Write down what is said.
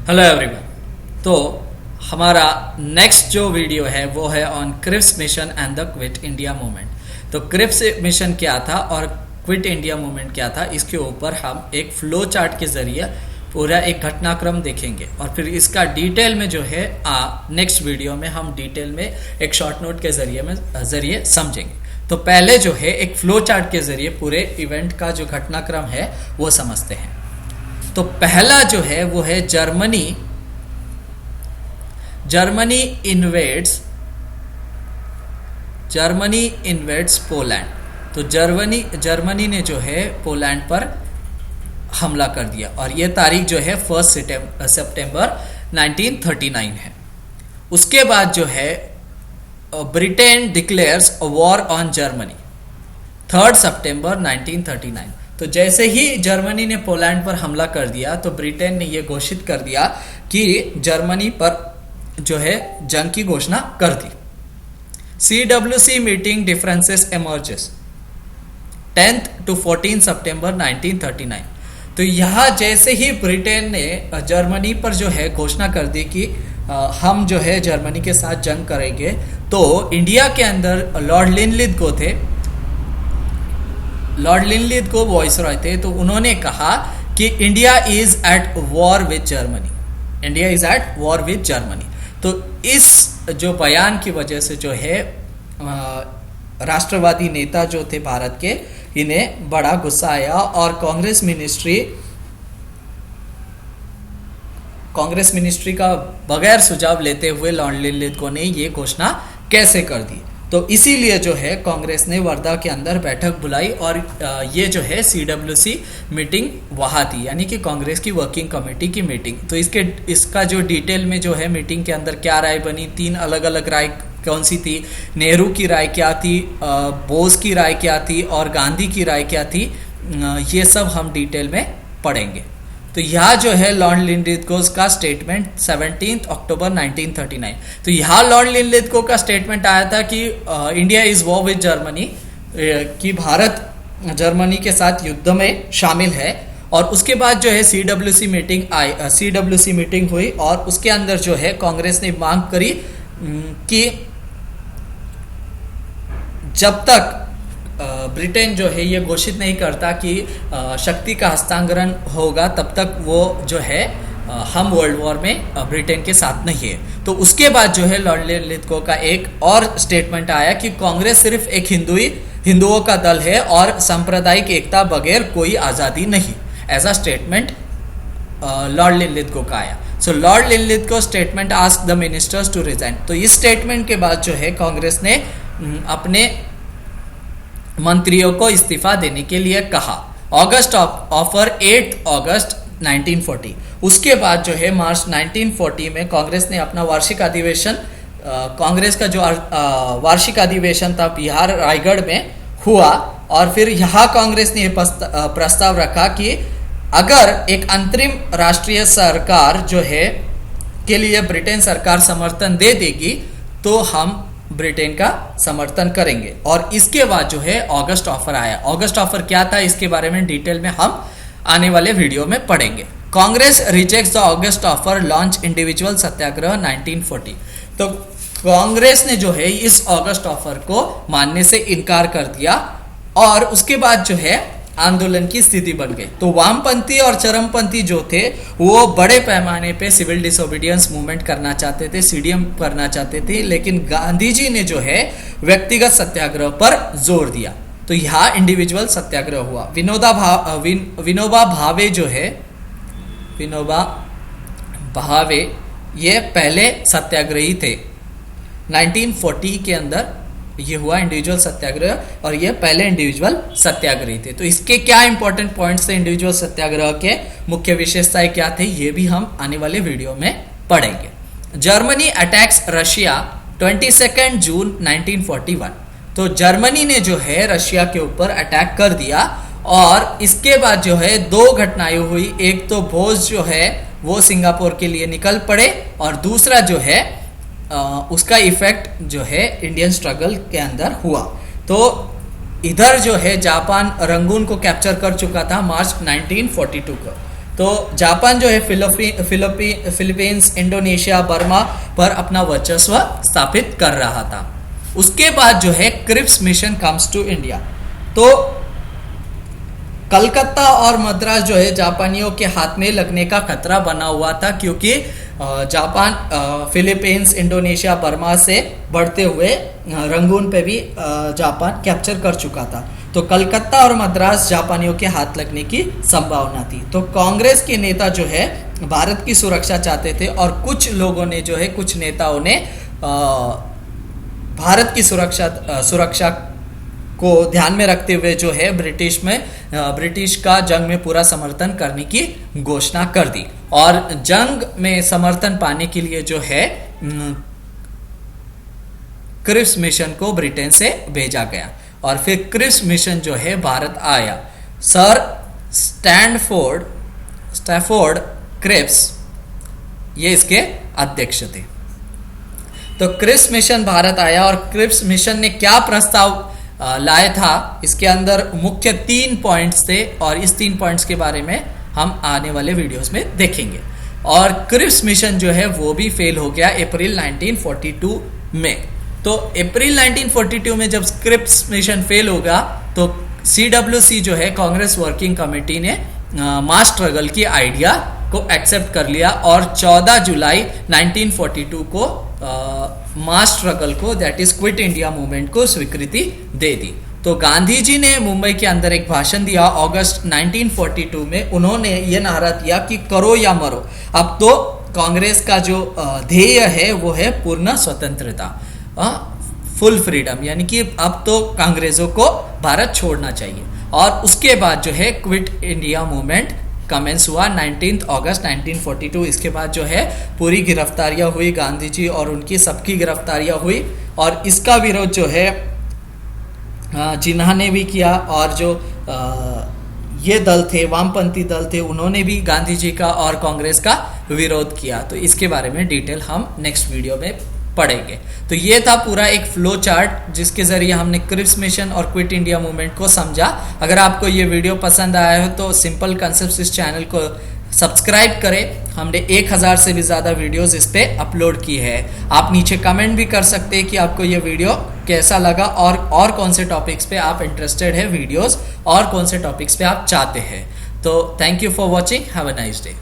Hello everyone. तो हमारा next जो वीडियो है वो है on Cripps mission and the quit India movement. तो क्रिप्स मिशन क्या था और क्विट इंडिया मूवमेंट क्या था, इसके ऊपर हम एक फ्लो चार्ट के जरिए पूरा एक घटनाक्रम देखेंगे और फिर इसका डिटेल में जो है नेक्स्ट वीडियो में हम डिटेल में एक शॉर्ट नोट के जरिए समझेंगे। तो पहले जो है एक फ्लो चार्ट के जरिए पूरे इवेंट का जो घटनाक्रम है वो समझते हैं। तो पहला जो है वो है जर्मनी इन्वेड्स पोलैंड। तो जर्मनी ने जो है पोलैंड पर हमला कर दिया और ये तारीख जो है 1 सितंबर 1939 है। उसके बाद जो है Britain declares war on Germany 3 सितंबर 1939। तो जैसे ही जर्मनी ने पोलैंड पर हमला कर दिया तो ब्रिटेन ने यह घोषित कर दिया कि जर्मनी पर जो है जंग की घोषणा कर दी। CWC meeting differences emerges 10 to 14 सितंबर 1939। तो यहाँ जैसे ही ब्रिटेन ने जर्मनी पर जो है घोषणा कर दी कि हम जो है जर्मनी के साथ जंग करेंगे, तो इंडिया के अंदर लॉर्ड लिनलिथ को वॉइस रॉय थे। तो उन्होंने कहा कि India is at war with Germany. तो इस जो बयान की वजह से जो है राष्ट्रवादी नेता जो थे भारत के, इन्हें बड़ा गुस्सा आया और कांग्रेस मिनिस्ट्री का बगैर सुझाव लेते हुए लॉर्ड लिनलिथ को ने ये घोषणा कैसे कर दी। तो इसीलिए जो है कांग्रेस ने वर्धा के अंदर बैठक बुलाई और ये जो है CWC मीटिंग वहाँ थी, यानी कि कांग्रेस की वर्किंग कमेटी की मीटिंग। तो इसका जो डिटेल में जो है मीटिंग के अंदर क्या राय बनी, 3 अलग अलग राय कौन सी थी, नेहरू की राय क्या थी, बोस की राय क्या थी और गांधी की राय क्या थी, ये सब हम डिटेल में पढ़ेंगे। तो यहाँ जो है लॉर्ड लिनलिथ को का स्टेटमेंट 17 अक्टूबर 1939। तो यहाँ लॉर्ड लिनलिथ को का स्टेटमेंट आया था कि India is war with Germany, कि भारत जर्मनी के साथ युद्ध में शामिल है। और उसके बाद जो है CWC मीटिंग हुई और उसके अंदर जो है कांग्रेस ने मांग करी कि जब तक ब्रिटेन जो है ये घोषित नहीं करता कि शक्ति का हस्तांतरण होगा, तब तक वो जो है हम वर्ल्ड वॉर में ब्रिटेन के साथ नहीं है। तो उसके बाद जो है लॉर्ड लिनलिथ को का एक और स्टेटमेंट आया कि कांग्रेस सिर्फ एक हिंदुओं का दल है और सांप्रदायिक एकता बगैर कोई आज़ादी नहीं। ऐसा स्टेटमेंट लॉर्ड लिनलिथ को का आया। सो लॉर्ड लिनलिथ को statement ask the ministers to resign. तो इस स्टेटमेंट के बाद जो है कांग्रेस ने अपने मंत्रियों को इस्तीफा देने के लिए कहा। ऑगस्ट ऑफर 8 अगस्त 1940। उसके बाद जो है मार्च 1940 में कांग्रेस ने अपना वार्षिक अधिवेशन, कांग्रेस का जो वार्षिक अधिवेशन था बिहार रायगढ़ में हुआ और फिर यहाँ कांग्रेस ने प्रस्ताव रखा कि अगर एक अंतरिम राष्ट्रीय सरकार जो है के लिए ब्रिटेन सरकार समर्थन दे देगी तो हम ब्रिटेन का समर्थन करेंगे। और इसके बाद जो है ऑगस्ट ऑफर आया। ऑगस्ट ऑफर क्या था, इसके बारे में डिटेल में हम आने वाले वीडियो में पढ़ेंगे। Congress rejects the August offer, launch individual Satyagraha 1940। तो कांग्रेस ने जो है इस ऑगस्ट ऑफर को मानने से इनकार कर दिया और उसके बाद जो है आंदोलन की स्थिति बन गई। तो वामपंथी और चरमपंथी जो थे वो बड़े पैमाने पे सिविल डिसोबीडियंस मूवमेंट करना चाहते थे, CDM करना चाहते थे, लेकिन गांधी जी ने जो है व्यक्तिगत सत्याग्रह पर जोर दिया। तो यहाँ इंडिविजुअल सत्याग्रह हुआ। विनोबा भावे ये पहले सत्याग्रही थे। 1940 के अंदर ये हुआ इंडिविजुअल सत्याग्रह और ये पहले इंडिविजुअल सत्याग्रही थे। तो इसके क्या इंपॉर्टेंट पॉइंट्स थे, इंडिविजुअल सत्याग्रह के मुख्य विशेषताएं क्या थे, ये भी हम आने वाले वीडियो में पढ़ेंगे। जर्मनी अटैक्स रशिया 22 जून 1941। तो जर्मनी ने जो है रशिया के ऊपर अटैक कर दिया और इसके बाद जो है 2 घटनाएं हुई। एक तो बोस जो है वो सिंगापुर के लिए निकल पड़े और दूसरा जो है उसका इफेक्ट जो है इंडियन स्ट्रगल के अंदर हुआ। तो इधर जो है जापान रंगून को कैप्चर कर चुका था मार्च 1942 को। तो जापान जो है फिलीपींस, इंडोनेशिया, बर्मा पर अपना वर्चस्व स्थापित कर रहा था। उसके बाद जो है Cripps mission comes to India. तो कलकत्ता और मद्रास जो है जापानियों के हाथ में लगने का खतरा बना हुआ था, क्योंकि जापान फिलीपींस, इंडोनेशिया, बर्मा से बढ़ते हुए रंगून पे भी जापान कैप्चर कर चुका था। तो कलकत्ता और मद्रास जापानियों के हाथ लगने की संभावना थी। तो कांग्रेस के नेता जो है भारत की सुरक्षा चाहते थे, और कुछ लोगों ने जो है, कुछ नेताओं ने भारत की सुरक्षा को ध्यान में रखते हुए जो है ब्रिटिश का जंग में पूरा समर्थन करने की घोषणा कर दी। और जंग में समर्थन पाने के लिए जो है क्रिप्स मिशन को ब्रिटेन से भेजा गया, और फिर क्रिप्स मिशन जो है भारत आया। सर स्टैफोर्ड क्रिप्स ये इसके अध्यक्ष थे। तो क्रिप्स मिशन भारत आया, और क्रिप्स मिशन ने क्या प्रस्ताव लाया था, इसके अंदर मुख्य 3 पॉइंट्स थे, और इस 3 पॉइंट्स के बारे में हम आने वाले वीडियोस में देखेंगे। और क्रिप्स मिशन जो है वो भी फेल हो गया अप्रैल 1942 में। तो अप्रैल 1942 में जब क्रिप्स मिशन फेल होगा, तो CWC जो है कांग्रेस वर्किंग कमेटी ने मास स्ट्रगल की आइडिया को एक्सेप्ट कर लिया, और 14 जुलाई 1942 को मास स्ट्रगल को, that is quit India movement को स्वीकृति दे दी। तो गांधी जी ने मुंबई के अंदर एक भाषण दिया अगस्त 1942 में। उन्होंने ये नारा दिया कि करो या मरो। अब तो कांग्रेस का जो ध्येय है वो है पूर्ण स्वतंत्रता, फुल फ्रीडम, यानी कि अब तो कांग्रेसों को भारत छोड़ना चाहिए। और उसके बाद जो है क्विट इंडिया मूवमेंट कमेंस हुआ 19 अगस्त 1942। इसके बाद जो है पूरी गिरफ्तारियां हुई, गांधी जी और उनकी सबकी गिरफ्तारियां हुई, और इसका विरोध जो है जिन्हा ने भी किया, और जो ये दल थे, वामपंथी दल थे, उन्होंने भी गांधी जी का और कांग्रेस का विरोध किया। तो इसके बारे में डिटेल हम नेक्स्ट वीडियो में पढ़ेंगे। तो ये था पूरा एक फ्लो चार्ट जिसके जरिए हमने क्रिप्स मिशन और क्विट इंडिया मूवमेंट को समझा। अगर आपको ये वीडियो पसंद आया हो तो सिंपल कॉन्सेप्ट्स इस चैनल को सब्सक्राइब करें। हमने 1000 से भी ज़्यादा वीडियोस इस पे अपलोड की है। आप नीचे कमेंट भी कर सकते हैं कि आपको ये वीडियो कैसा लगा, और कौन से टॉपिक्स पे आप इंटरेस्टेड है वीडियोस, और कौन से टॉपिक्स पे आप चाहते हैं। तो thank you for watching, have a nice day.